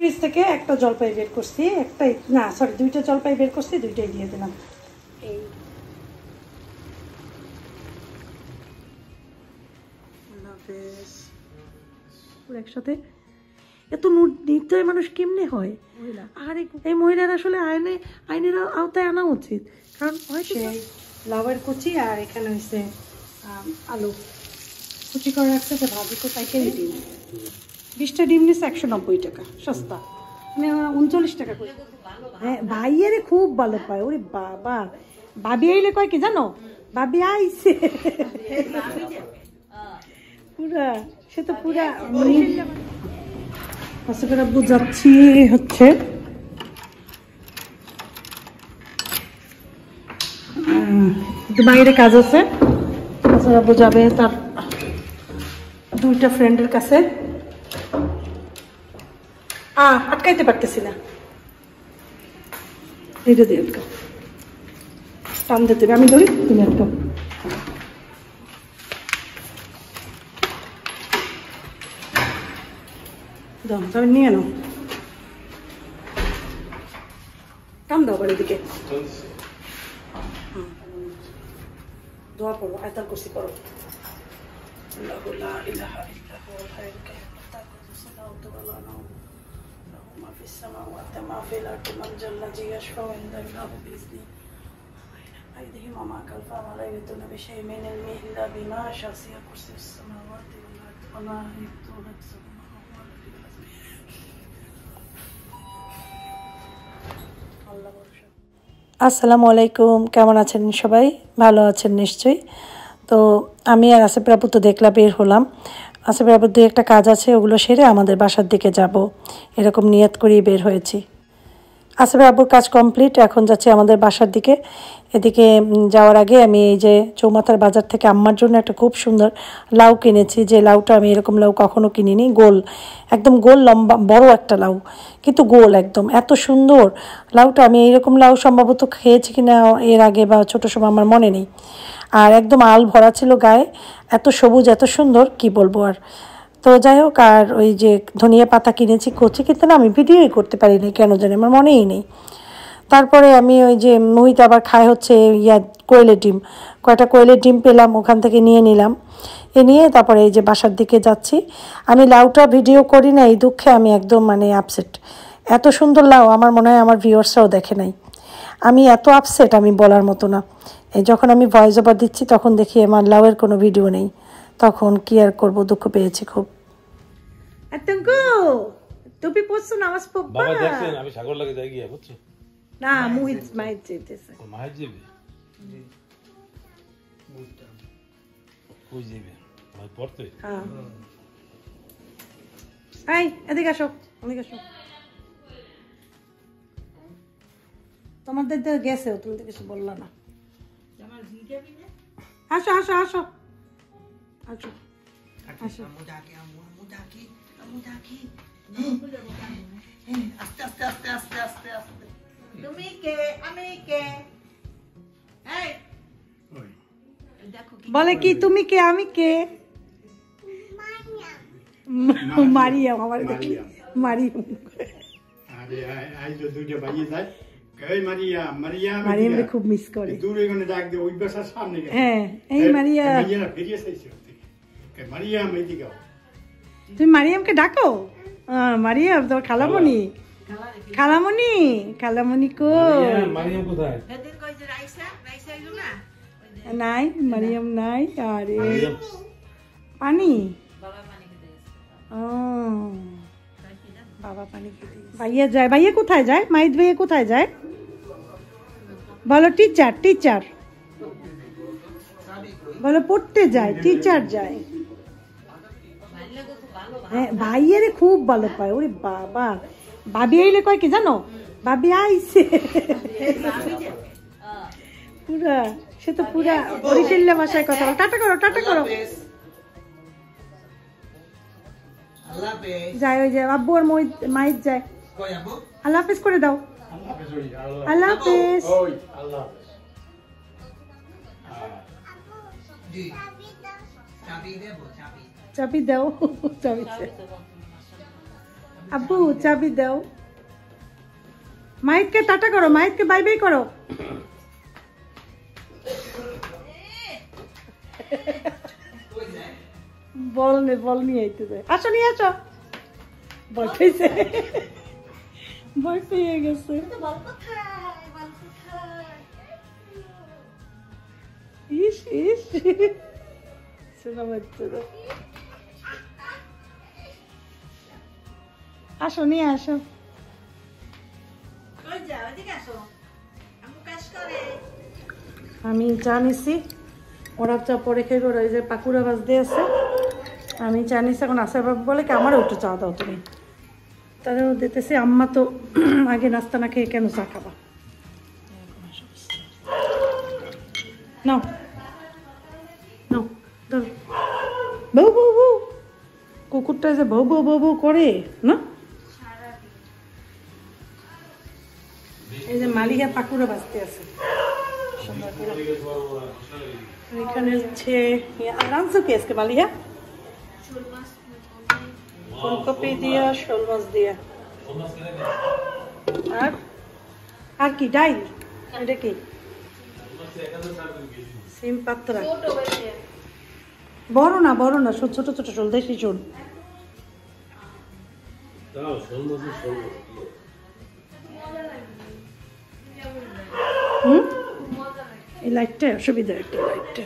Fridge থেকে একটা জলপাই বের করছি, একটাই না সরি দুইটা জলপাই বের করছি, দুইটাই দিয়ে দিলাম। এই একসাথে এত নির্দয় মানুষ কেমনে হয়? আর এই মহিলার আসলে আইনের আওতায় আনা উচিত, কারণ সেই লাউয়ের কুচি আর এখানে হচ্ছে আলু কুচি করে রাখছে, তো ভাবি তো পাইকারি ডিম 20টা ডিম নিচ্ছে 190 টাকা, সস্তা, মানে 39 টাকা করে। হ্যাঁ ভাইয়ের খুব ভালো পায়, ওরে বাবা ভাবি আইলে কয় কি জানো, ভাবি আইছে পুরা, সে তো পুরা করে বুঝাচ্ছি হচ্ছে বাইরে কাজ আছে, বোঝাবে তার দুইটা ফ্রেন্ডের কাছে, আটকাইতে পারতেছি না, এটা দিয়ে একটু টান দিতে হবে, আমি ধরি তুমি একটু তবে নিয়ে নাও, টান দাও বাড়ির দিকে, দোয়া করো, আয়তাল কুরসি করো। আসসালামু আলাইকুম, কেমন আছেন সবাই? ভালো আছেন নিশ্চয়ই। তো আমি আর আসিফ আপু তো দেখলা বের হলাম, আসিফ আপুর দুই একটা কাজ আছে, ওগুলো সেরে আমাদের বাসার দিকে যাব, এরকম নিয়ত করেই বের হয়েছি। আসিফ আপুর কাজ কমপ্লিট, এখন যাচ্ছি আমাদের বাসার দিকে। এদিকে যাওয়ার আগে আমি এই যে চৌমাথার বাজার থেকে আম্মার জন্য একটা খুব সুন্দর লাউ কিনেছি, যে লাউটা আমি এরকম লাউ কখনো কিনিনি, গোল একদম গোল লম্বা বড় একটা লাউ, কিন্তু গোল একদম এত সুন্দর লাউটা, আমি এইরকম লাউ সম্ভবত খেয়েছি কিনা এর আগে বা ছোটো সময় আমার মনে নেই। আর একদম আল ভরা ছিল গায়ে, এত সবুজ এত সুন্দর কি বলবো আর। তো যাই হোক, আর ওই যে ধনিয়া পাতা কিনেছি কচি, কিন্তু না আমি ভিডিওই করতে পারিনি কেন জানি, আমার মনেই নেই। তারপরে আমি ওই যে মুহিত আবার খায় হচ্ছে কোয়েলের ডিম, কয়টা কোয়েলের ডিম পেলাম, ওখান থেকে নিয়ে নিলাম, নিয়ে তারপরে এই যে বাসার দিকে যাচ্ছি। আমি লাউটা ভিডিও করি না, এই দুঃখে আমি একদম মানে আপসেট, এত সুন্দর লাউ আমার মনে হয় আমার ভিউয়ার্সরাও দেখে নাই, আমি এত আপসেট আমি বলার মতো না। এই যখন আমি ভয়েস ওভার দিচ্ছি তখন দেখি আমার লাউয়ের কোনো ভিডিও নেই, তখন কি আর করবো, দুঃখ পেয়েছি খুব। টুপি পরছো, নামাজ পড়বা? বাবা দেখছেন আমি সাগর লাগে যাই গিয়া বুঝছো না, মুহিত মাইত যেতেছে, মাইত যাবে কই যাবে ভাই পড়তে। হ্যাঁ এই এদিকে আসো, এদিকে আসো, তোমাদের তো গেছে, তুমি তো কিছু বললা না, আসো আসো আসো আসো আসো, আস্তে আস্তে আস্তে আস্তে আস্তে আস্তে, তুমি কে আমি কে, বলে কি তুমি কে আমি কে, মারিয়াম, আমার মারিয়াম, আরে আই তো দুইটা বাইয়ে যায়, কই মারিয়াম মারিয়াম, মারিয়াম খুব মিস করে, দূরে গনে ডাক দে ওই বাসার সামনে, হ্যাঁ এই মারিয়াম, মারিয়াম ফিরিয়ে চাইছে, কে মারিয়াম এইদিকে, তুমি মারিয়ামকে ডাকো, মারিয়াম তোর খালামণি, খালামণি খালামণি কো, মারিয়াম কোথায়, সেদিন কই যে রাইসা রাইসা আইলো না, নাই মারিয়াম নাই, আরে পানি, বাবা পানি খেতে গেছে, ও বাবা পানি খেতে গেছে, ভাইয়া যায়, ভাইয়া কোথায় যায়, মাইদ ভাইয়া কোথায় যায় বলো, টিচার টিচার বলো, পড়তে যায়, টিচার যায়, হ্যাঁ ভাইয়ের খুব ভালো পায়, ওরে বাবা ভাবি আইলে কয় কি জানো, ভাবি আইছে পুরা, সে তো পুরা বরিশাল্লা ভাষায় কথা বলে, টাটা করো টাটা করো, যায় ওই যে আব্বু আর মাইত যায়, আল্লাহ হাফেজ করে দাও, আল্লাহ হাফেজ, চাবি দাও, চাবি আব্বু চাবি দাও। মাইককে টাটা করো, মাইককে বাই বাই করো। বল নিয়ে আইতে যায়। আসো নিয়ে আসো। ভয় পেয়েছে, ভয় পেয়ে গেছে। ইস ইস শোনা বাচ্চা, আসো নিয়ে আসো। আমি চা নিছি, ওরা চা পরে খেয়ে ওরা এই যে পাকুড়া বাজ দিয়ে আছে। আমি চা নিছি, এখন আসার বাবু বলে কি আমারও একটু চা দাও তুমি। তারাও দিতেছি, আম্মা তো আগে নাস্তা না খেয়ে কেন চা খাবা। নাও নাও ধরো। বউ বউ বউ, কুকুরটা যে বউ বউ বউ বউ করে না। এই যে মালিকা পাকুড়া বাজতে আছে সুন্দর করে। এখানে হচ্ছে আরামসে কি আজকে মালিকা ফুলকপি দিয়া, শোল মাছ দিয়া, আর কি ডাইল। এটা কি সিম পাত্রা, বড় না ছোট ছোট শোল, দেশি শোল। এই লাইটটা অসুবিধা, একটা লাইটটা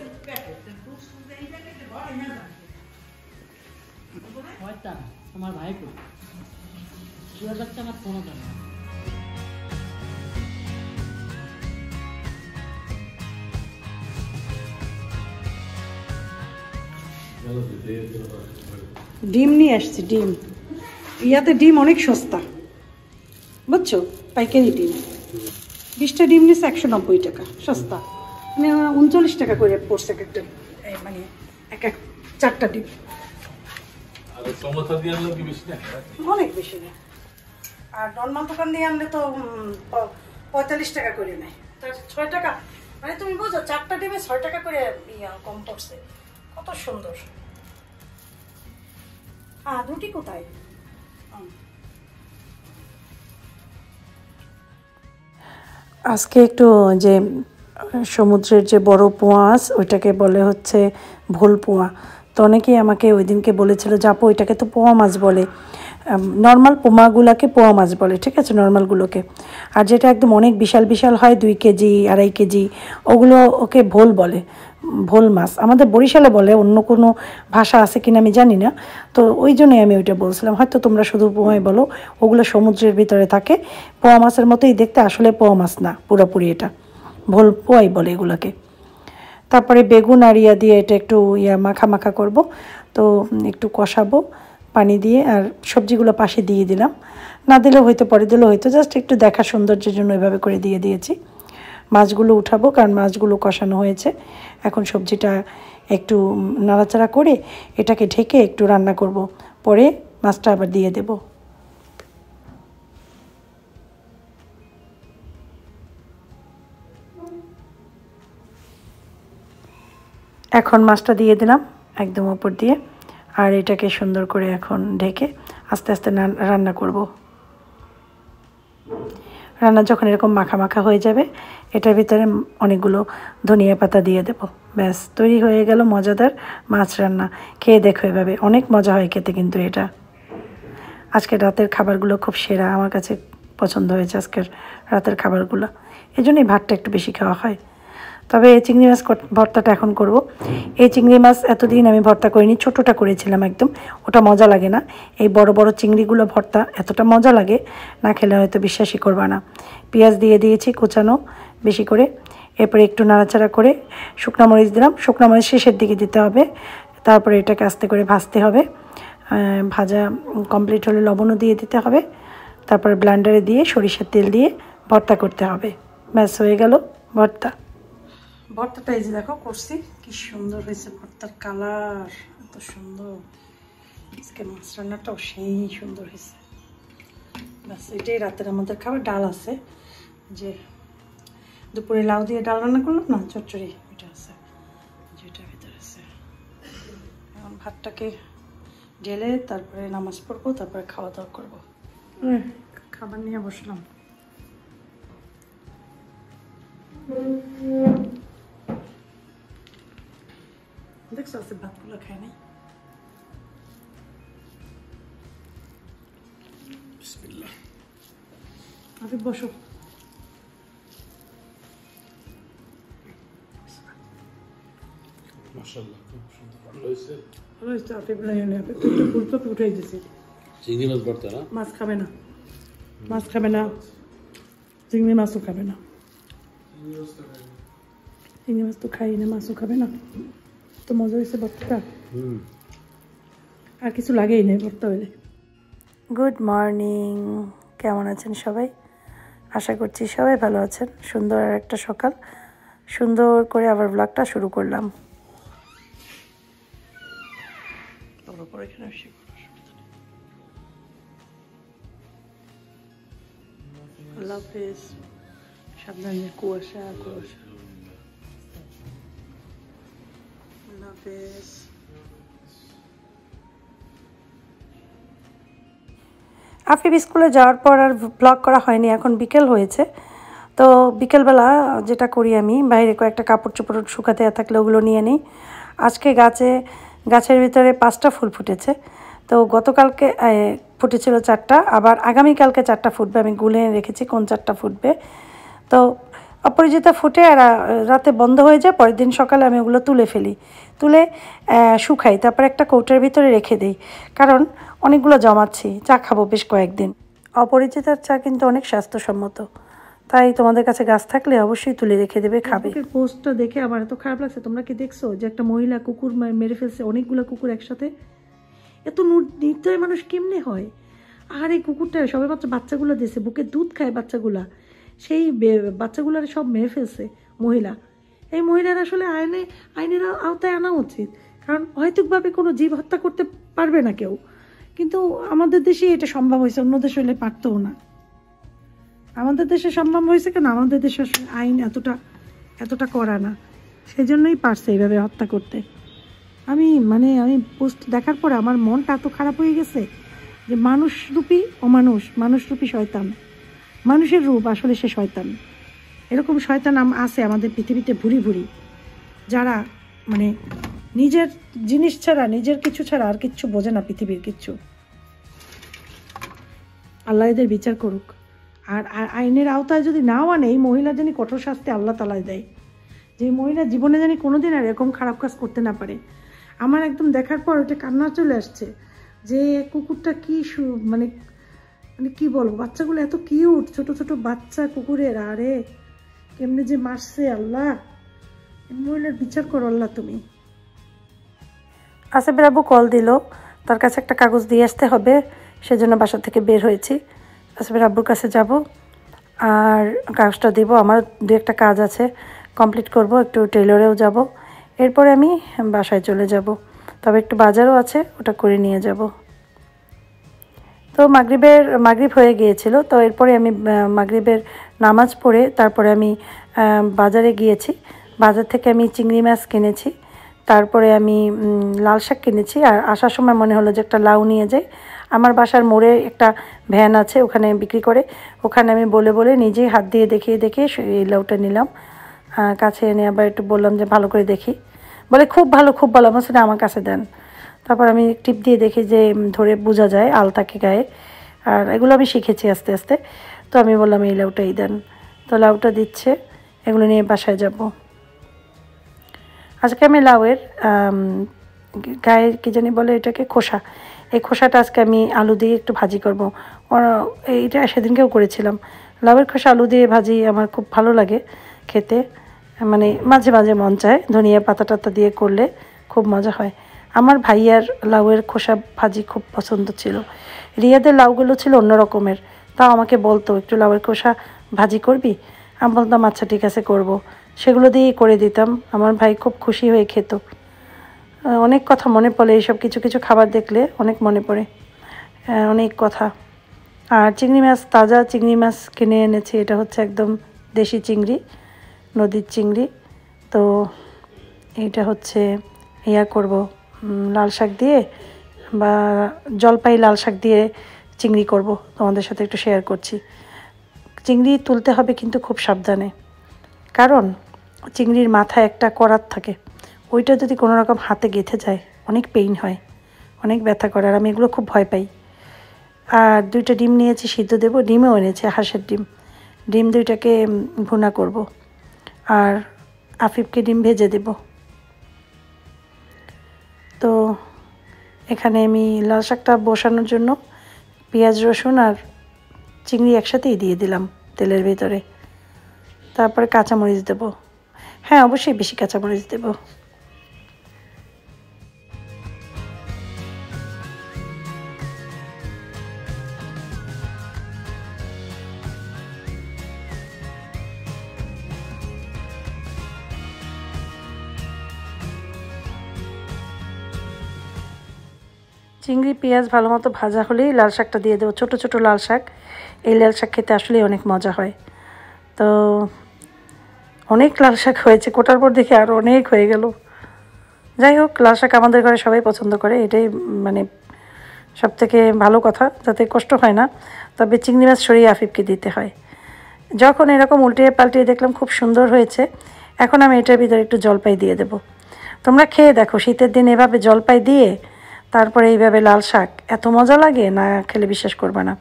আমার ভাই ডিম নিয়ে আসছি। ডিম ইয়াতে ডিম অনেক সস্তা বুঝছো, পাইকারি ডিম। 20টা ডিম নিচ্ছে 190 টাকা, সস্তা। মানে 39 টাকা করে পড়ছে একটা, মানে এক 4টা ডিম। অনেক বেশি না, আর নর্মাল দোকান দিয়ে আনলে তো 45 টাকা করে নেয়। 6 টাকা, মানে তুমি বুঝো 4টা ডিমে 6 টাকা করে কম পড়ছে। কত সুন্দর। দুটি কোথায়? আজকে একটু যে সমুদ্রের যে বড় পোয়া মাছ, ওইটাকে বলে হচ্ছে ভোল পোয়া। তো অনেকেই আমাকে ওই দিনকে বলেছিল যে আপু ওইটাকে তো পোয়া মাছ বলে, নর্মাল পোমাগুলোকে পোয়া মাছ বলে, ঠিক আছে, নর্মালগুলোকে। আর যেটা একদম অনেক বিশাল বিশাল হয় 2 কেজি 2.5 কেজি, ওগুলো ওকে ভোল বলে, ভোল মাছ। আমাদের বরিশালে বলে, অন্য কোনো ভাষা আছে কিনা আমি জানি না। তো ওই জন্যই আমি ওইটা বলছিলাম, হয়তো তোমরা শুধু পোয়াই বলো, ওগুলো সমুদ্রের ভিতরে থাকে, পোয়া মাছের মতোই দেখতে, আসলে পোয়া মাছ না পুরোপুরি, এটা ভোল পোয়াই বলে এগুলোকে। তারপরে বেগুন আর ইয়া দিয়ে এটা একটু মাখা মাখা করব। তো একটু কষাবো পানি দিয়ে, আর সবজিগুলো পাশে দিয়ে দিলাম। না দিলেও হয়তো, পরে দিলেও হয়তো, জাস্ট একটু দেখা সৌন্দর্যের জন্য এভাবে করে দিয়ে দিয়েছি। মাছগুলো উঠাবো, কারণ মাছগুলো কষানো হয়েছে। এখন সবজিটা একটু নাড়াচাড়া করে এটাকে ঢেকে একটু রান্না করব, পরে মাছটা আবার দিয়ে দেব। এখন মাছটা দিয়ে দিলাম একদম উপর দিয়ে, আর এটাকে সুন্দর করে এখন ঢেকে আস্তে আস্তে রান্না করব। রান্না যখন এরকম মাখা মাখা হয়ে যাবে, এটার ভিতরে অনেকগুলো ধনিয়া পাতা দিয়ে দেব। ব্যাস তৈরি হয়ে গেল মজাদার মাছ রান্না। খেয়ে দেখো এভাবে, অনেক মজা হয় খেতে কিন্তু এটা। আজকের রাতের খাবারগুলো খুব সেরা, আমার কাছে পছন্দ হয়েছে আজকের রাতের খাবারগুলো। এই জন্যই ভাতটা একটু বেশি খাওয়া হয়। তবে চিংড়ি মাছ ভর্তাটা এখন করব। এই চিংড়ি মাছ এতদিন আমি ভর্তা করিনি, ছোটোটা করেছিলাম একদম, ওটা মজা লাগে না। এই বড় বড় চিংড়িগুলো ভর্তা এতটা মজা লাগে, না খেলে হয়তো বিশ্বাসই করবা না। পেঁয়াজ দিয়ে দিয়েছি কুচানো বেশি করে, এরপরে একটু নাড়াচাড়া করে শুকনো মরিচ দিলাম। শুকনো মরিচ শেষের দিকে দিতে হবে। তারপরে এটাকে আস্তে করে ভাজতে হবে। ভাজা কমপ্লিট হলে লবণও দিয়ে দিতে হবে। তারপরে ব্লেন্ডারে দিয়ে সরিষার তেল দিয়ে ভর্তা করতে হবে। ব্যাস হয়ে গেল ভর্তা। ভর্তাটা এই যে দেখো করছি, কি সুন্দর হয়েছে ভর্তার কালার, এত সুন্দর। আজকে মাছ রান্নাটাও সেই সুন্দর হয়েছে। ব্যাস এটাই রাতের আমাদের খাবার। ডাল আছে, যে দুপুরে লাউ দিয়ে ডাল রান্না করলাম না, চচ্চড়ি, ওইটা আছে, যেটার ভিতরে আছে। এখন ভাতটাকে ঢেলে তারপরে নামাজ পড়বো, তারপরে খাওয়া দাওয়া করবো। খাবার নিয়ে বসলাম। দেখছো আছে ভাতগুলো খাই নাই। বিসমিল্লাহ। আরে বসো। মাশাআল্লাহ, খুব সুন্দর ভালো হয়েছে। ভালো হয়েছে। আপনি ফুলকপি উঠাই দিয়েছি। চিংড়ি মাছ ভর্তা না? মাছ খাবে না, মাছ খাবে না, চিংড়ি মাছও খাবে না। চিংড়ি মাছ তো খাই না, মাছও খাবে না। তো মজা হয়েছে ভর্তাটা। আর কিছু লাগেই নেই ভর্তা হইলে। গুড মর্নিং, কেমন আছেন সবাই? আশা করছি সবাই ভালো আছেন। সুন্দর একটা সকাল, সুন্দর করে আবার ব্লগটা শুরু করলাম। আল্লাহ হাফেজ। সাবধানে, কুয়াশা কুয়াশা। আল্লাহ হাফেজ। আফিফ স্কুলে যাওয়ার পর আর ব্লগ করা হয়নি। এখন বিকেল হয়েছে, তো বিকেলবেলা যেটা করি আমি, বাইরে কয়েকটা কাপড় চোপড় শুকাতে থাকলে ওগুলো নিয়ে নিই। আজকে গাছের ভিতরে 5টা ফুল ফুটেছে। তো গতকালকে ফুটেছিল 4টা, আবার আগামীকালকে 4টা ফুটবে। আমি গুলে রেখেছি কোন 4টা ফুটবে। তো অপরাজিতা ফুটে আর রাতে বন্ধ হয়ে যায়। পরের দিন সকালে আমি ওগুলো তুলে ফেলি, তুলে শুকাই, তারপর একটা কৌটার ভিতরে রেখে দিই। কারণ অনেকগুলো জমাচ্ছি, চা খাবো বেশ কয়েকদিন। অপরিচিতার চা কিন্তু অনেক স্বাস্থ্যসম্মত, তাই তোমাদের কাছে গাছ থাকলে অবশ্যই তুলে রেখে দেবে, খাবে। পোস্টটা দেখে আমার এত খারাপ লাগছে। তোমরা কি দেখছো যে একটা মহিলা কুকুর মেরে ফেলছে, অনেকগুলো কুকুর একসাথে? এত নির্দয় মানুষ কেমনে হয়? আর এই কুকুরটা সবেমাত্র বাচ্চাগুলো দিয়েছে, বুকে দুধ খায় বাচ্চাগুলা, সেই বাচ্চাগুলার সব মেরে ফেলছে মহিলা। এই মহিলার আসলে আইনের আওতায় আনা উচিত, কারণ অহেতুকভাবে কোনো জীব হত্যা করতে পারবে না কেউ। কিন্তু আমাদের দেশে এটা সম্ভব হয়েছে, অন্য দেশ হলে পারতও না। আমাদের দেশে সম্ভব হয়েছে কেন? আমাদের দেশে আইন এতটা করা না, সেই জন্যই পারছে এইভাবে হত্যা করতে। আমি পোস্ট দেখার পরে আমার মনটা এত খারাপ হয়ে গেছে যে মানুষরূপী শয়তান, মানুষের রূপ আসলে সে শয়তান। এরকম শয়তান আছে আমাদের পৃথিবীতে ভুরি ভুরি, যারা নিজের জিনিস ছাড়া, নিজের কিছু ছাড়া আর কিচ্ছু বোঝে না, পৃথিবীর কিচ্ছু। আল্লাহ এদের বিচার করুক। আর আইনের আওতায় যদি নাও আনে, এই মহিলা জানি কঠোর শাস্তি আল্লাহ তাআলা দেয়, যে মহিলা জীবনে জানি কোনোদিন আর এরকম খারাপ কাজ করতে না পারে। আমার একদম দেখার পর ওটা কান্না চলে আসছে যে কুকুরটা কি কি বলবো, বাচ্চাগুলো এত কিউট, ছোট ছোট বাচ্চা কুকুরের। আরে কেমনে যে মারছে আল্লাহ, মহিলার বিচার করো আল্লাহ তুমি। আসিফের আব্বু কল দিল, তার কাছে একটা কাগজ দিয়ে আসতে হবে, সেজন্য বাসা থেকে বের হয়েছি। আসিফের আব্বুর কাছে যাব আর কাগজটা দিব। আমার 2-একটা কাজ আছে, কমপ্লিট করব, একটু টেলরেও যাব, এরপরে আমি বাসায় চলে যাব। তবে একটু বাজারও আছে, ওটা করে নিয়ে যাব। তো মাগরিব হয়ে গিয়েছিল, তো এরপরে আমি মাগরিবের নামাজ পড়ে তারপরে আমি বাজারে গিয়েছি। বাজার থেকে আমি চিংড়ি মাছ কিনেছি, তারপরে আমি লাল শাক কিনেছি। আর আসার সময় মনে হলো যে একটা লাউ নিয়ে যাই। আমার বাসার মোড়ে একটা ভ্যান আছে, ওখানে বিক্রি করে। ওখানে আমি বলে নিজেই হাত দিয়ে দেখিয়ে এই লাউটা নিলাম। কাছে এনে আবার একটু বললাম যে ভালো করে দেখি, বলে খুব ভালো আমার সাথে আমার কাছে দেন। তারপর আমি টিপ দিয়ে দেখি যে ধরে বোঝা যায় আল থাকে গায়ে, আর এগুলো আমি শিখেছি আস্তে আস্তে। তো আমি বললাম এই লাউটাই দেন, তো লাউটা দিচ্ছে। এগুলো নিয়ে বাসায় যাব। আজকে আমি লাউয়ের গায়ে কী জানি বলে এটাকে, খোসা, এই খোসাটা আজকে আমি আলু দিয়ে একটু ভাজি করব। এইটা সেদিনকেও করেছিলাম। লাউয়ের খোসা আলু দিয়ে ভাজি আমার খুব ভালো লাগে খেতে, মাঝে মাঝে মন চায়। ধনিয়া পাতা টাতা দিয়ে করলে খুব মজা হয়। আমার ভাইয়ার লাউয়ের খোসা ভাজি খুব পছন্দ ছিল। রিয়াদের লাউগুলো ছিল অন্য রকমের, তাও আমাকে বলতো একটু লাউয়ের খোসা ভাজি করবি। আমি বলতাম আচ্ছা ঠিক আছে করব। সেগুলো দিয়েই করে দিতাম, আমার ভাই খুব খুশি হয়ে খেত। অনেক কথা মনে পড়ে, এইসব কিছু কিছু খাবার দেখলে অনেক মনে পড়ে, অনেক কথা। আর চিংড়ি মাছ, তাজা চিংড়ি মাছ কিনে এনেছি। এটা হচ্ছে একদম দেশি চিংড়ি, নদীর চিংড়ি। তো এইটা হচ্ছে করব লাল শাক দিয়ে, বা জলপাই লাল শাক দিয়ে চিংড়ি করব, তোমাদের সাথে একটু শেয়ার করছি। চিংড়ি তুলতে হবে কিন্তু খুব সাবধানে, কারণ চিংড়ির মাথায় একটা করাত থাকে, ওইটা যদি কোনো রকম হাতে গেঁথে যায় অনেক পেইন হয়, অনেক ব্যথা করে, আর আমি এগুলো খুব ভয় পাই। আর 2টা ডিম নিয়েছি, সিদ্ধ দেবো। ডিমও এনেছে, হাঁসের ডিম। ডিম 2টাকে ভুনা করব, আর আফিফকে ডিম ভেজে দেব। তো এখানে আমি লাল শাকটা বসানোর জন্য পেঁয়াজ রসুন আর চিংড়ি একসাথেই দিয়ে দিলাম তেলের ভিতরে। তারপরে কাঁচামরিচ দেব, হ্যাঁ অবশ্যই বেশি কাঁচামরিচ দেব। চিংড়ি পেঁয়াজ ভালো মতো ভাজা হলেই লাল শাকটা দিয়ে দেবো, ছোটো ছোটো লাল শাক। এই লাল শাক খেতে আসলেই অনেক মজা হয়। তো অনেক লাল শাক হয়েছে, কোটার পর দেখে আরও অনেক হয়ে গেল। যাই হোক, লাল শাক আমাদের ঘরে সবাই পছন্দ করে, এটাই মানে সবথেকে ভালো কথা, যাতে কষ্ট হয় না। তবে চিংড়ি মাছ সরিয়ে আফিফকে দিতে হয়। যখন এরকম উল্টিয়ে পাল্টিয়ে দেখলাম খুব সুন্দর হয়েছে, এখন আমি এটার ভিতরে একটু জলপাই দিয়ে দেব। তোমরা খেয়ে দেখো, শীতের দিন এভাবে জলপাই দিয়ে তারপরে এইভাবে লাল শাক, এত মজা লাগে, না খেলে বিশ্বাস করবে না।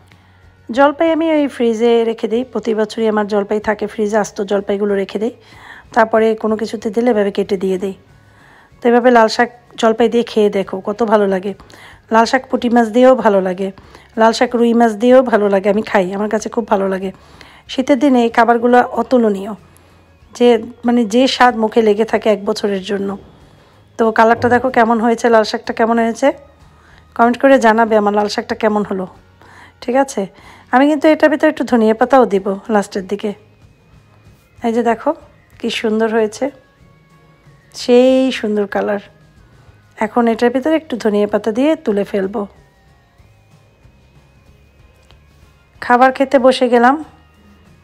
জলপাই আমি ওই ফ্রিজে রেখে দিই, প্রতি বছরই আমার জলপাই থাকে ফ্রিজে, আস্ত জলপাইগুলো রেখে দিই, তারপরে কোনো কিছুতে দিলে এভাবে কেটে দিয়ে দিই। তো এভাবে লাল শাক জলপাই দিয়ে খেয়ে দেখো, কত ভালো লাগে। লাল শাক পুঁটি মাছ দিয়েও ভালো লাগে, লাল শাক রুই মাছ দিয়েও ভালো লাগে, আমি খাই, আমার কাছে খুব ভালো লাগে। শীতের দিনে এই খাবারগুলো অতুলনীয়, যে মানে যে স্বাদ মুখে লেগে থাকে 1 বছরের জন্য। তো কালারটা দেখো কেমন হয়েছে, লাল শাকটা কেমন হয়েছে কমেন্ট করে জানাবে আমার লাল শাকটা কেমন হলো। ঠিক আছে, আমি কিন্তু এটার ভিতরে একটু ধনিয়া পাতাও দিব লাস্টের দিকে। এই যে দেখো কি সুন্দর হয়েছে, সেই সুন্দর কালার। এখন এটার ভিতরে একটু ধনিয়া পাতা দিয়ে তুলে ফেলবো। খাবার খেতে বসে গেলাম,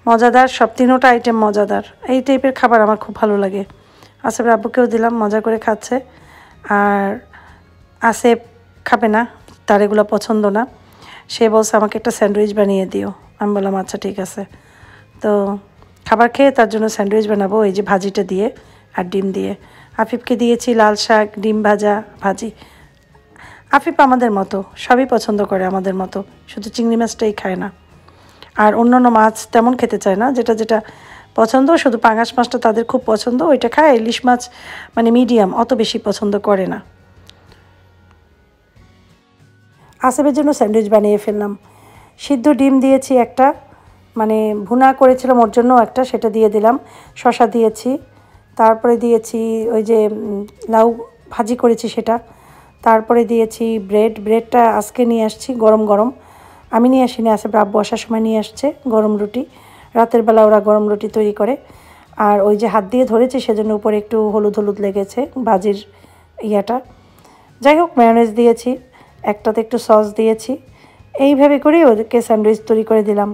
মজাদার সব 3টা আইটেম মজাদার। এই টাইপের খাবার আমার খুব ভালো লাগে। আসেফের আব্বুকেও দিলাম, মজা করে খাচ্ছে। আর আসেফ খাবে না, তার এগুলো পছন্দ না, সে বলছে আমাকে একটা স্যান্ডউইচ বানিয়ে দিও। আমি বললাম আচ্ছা ঠিক আছে। তো খাবার খেয়ে তার জন্য স্যান্ডউইচ বানাবো, এই যে ভাজিটা দিয়ে আর ডিম দিয়ে। আফিফকে দিয়েছি লাল শাক, ডিম ভাজা, ভাজি। আফিফ আমাদের মতো সবই পছন্দ করে, আমাদের মতো, শুধু চিংড়ি মাছটাই খায় না। আর অন্যান্য মাছ তেমন খেতে চায় না, যেটা যেটা পছন্দ, শুধু পাঙাশ মাছটা তাদের খুব পছন্দ, ওইটা খায়। ইলিশ মাছ মানে মিডিয়াম, অত বেশি পছন্দ করে না। আসেফের জন্য স্যান্ডউইচ বানিয়ে ফেললাম। সিদ্ধ ডিম দিয়েছি একটা, মানে ভুনা করেছিলাম ওর জন্য একটা, সেটা দিয়ে দিলাম। শসা দিয়েছি, তারপরে দিয়েছি ওই যে লাউ ভাজি করেছি সেটা, তারপরে দিয়েছি ব্রেডটা আজকে নিয়ে আসছি গরম গরম, আমি নিয়ে আসিনি, আসেফের আব্বু আসার সময় নিয়ে আসছে গরম রুটি। রাতের বেলা ওরা গরম রুটি তৈরি করে। আর ওই যে হাত দিয়ে ধরেছি সেজন্য উপরে একটু হলুদ হলুদ লেগেছে ভাজির ইয়াটা। যাই হোক, মায়োনেজ দিয়েছি, একটাতে একটু সস দিয়েছি। এইভাবে করেই ওদেরকে স্যান্ডউইচ তৈরি করে দিলাম।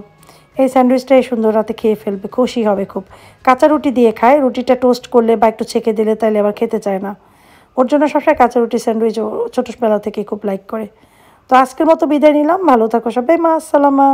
এই স্যান্ডউইচটাই সুন্দর, রাতে খেয়ে ফেলবে, খুশি হবে খুব। কাঁচা রুটি দিয়ে খায়, রুটিটা টোস্ট করলে বা একটু ছেঁকে দিলে তাহলে আবার খেতে চায় না। ওর জন্য সবসময় কাঁচা রুটি স্যান্ডউইচ ছোটোবেলা থেকে খুব লাইক করে। তো আজকের মতো বিদায় নিলাম, ভালো থাকো সবাই, মা আসসালামা।